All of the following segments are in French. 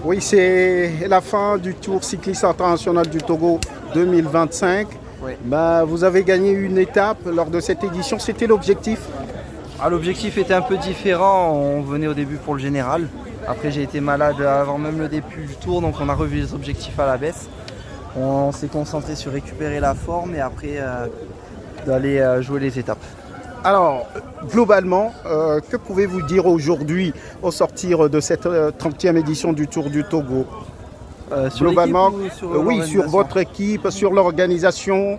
Oui, c'est la fin du Tour cycliste international du Togo 2025. Oui. Vous avez gagné une étape lors de cette édition. C'était l'objectif? L'objectif était un peu différent. On venait au début pour le général. Après, j'ai été malade avant même le début du tour, donc on a revu les objectifs à la baisse. On s'est concentré sur récupérer la forme et après d'aller jouer les étapes. Alors, globalement, que pouvez-vous dire aujourd'hui au sortir de cette 30e édition du Tour du Togo? Globalement, oui, sur votre équipe, sur l'organisation.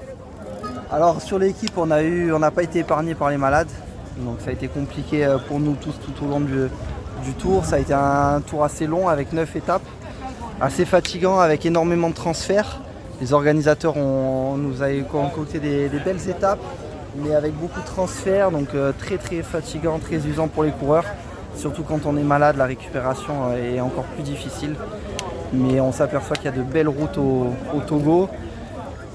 Alors sur l'équipe, on n'a pas été épargné par les malades. Donc ça a été compliqué pour nous tous tout au long du tour. Ça a été un tour assez long avec 9 étapes, assez fatigant avec énormément de transferts. Les organisateurs nous avaient concocté des belles étapes, mais avec beaucoup de transferts, donc très fatigant, très usant pour les coureurs. Surtout quand on est malade, la récupération est encore plus difficile. Mais on s'aperçoit qu'il y a de belles routes au Togo.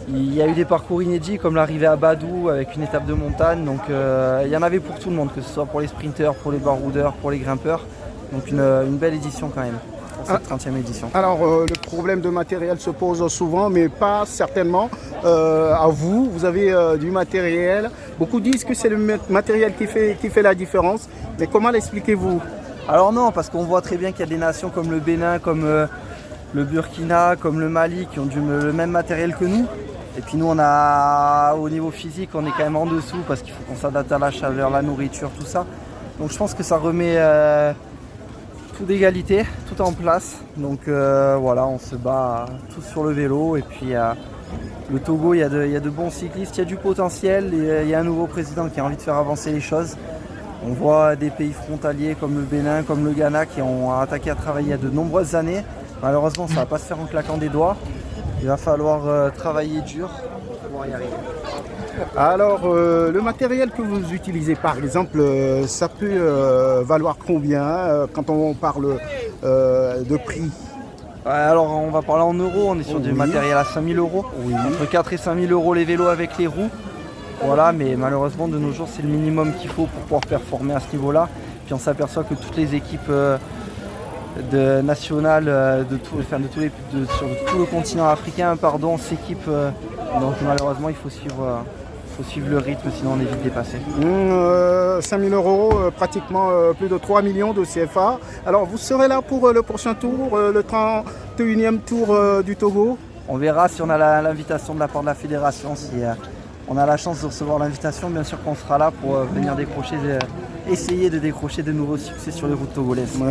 Il y a eu des parcours inédits comme l'arrivée à Badou avec une étape de montagne. Donc il y en avait pour tout le monde, que ce soit pour les sprinteurs, pour les baroudeurs, pour les grimpeurs. Donc une belle édition quand même, pour cette 30e édition. Alors le problème de matériel se pose souvent, mais pas certainement à vous. Vous avez du matériel. Beaucoup disent que c'est le matériel qui fait la différence. Mais comment l'expliquez-vous? Alors non, parce qu'on voit très bien qu'il y a des nations comme le Bénin, comme le Burkina, comme le Mali, qui ont le même matériel que nous. Et puis nous, au niveau physique, on est quand même en dessous parce qu'il faut qu'on s'adapte à la chaleur, la nourriture, tout ça. Donc je pense que ça remet tout d'égalité, tout en place. Donc voilà, on se bat tous sur le vélo. Et puis le Togo, il y a de bons cyclistes, il y a du potentiel. Il y a un nouveau président qui a envie de faire avancer les choses. On voit des pays frontaliers comme le Bénin, comme le Ghana qui ont attaqué à travailler il y a de nombreuses années. Malheureusement, ça ne va pas se faire en claquant des doigts. Il va falloir travailler dur pour pouvoir y arriver. Alors, le matériel que vous utilisez, par exemple, ça peut valoir combien quand on parle de prix? Alors, on va parler en euros. On est sur du matériel à 5 000 €. Oui. Entre 4 et 5 000 € les vélos avec les roues. Voilà, mais malheureusement, de nos jours, c'est le minimum qu'il faut pour pouvoir performer à ce niveau-là. Puis on s'aperçoit que toutes les équipes nationales sur tout le continent africain s'équipent. Donc malheureusement, il faut suivre le rythme, sinon on est vite dépassé. 5 000 €, pratiquement plus de 3 millions de CFA. Alors, vous serez là pour le prochain tour, le 31e tour du Togo? On verra si on a l'invitation de la part de la fédération. Si on a la chance de recevoir l'invitation, bien sûr qu'on sera là pour venir essayer de décrocher de nouveaux succès sur les routes togolaises.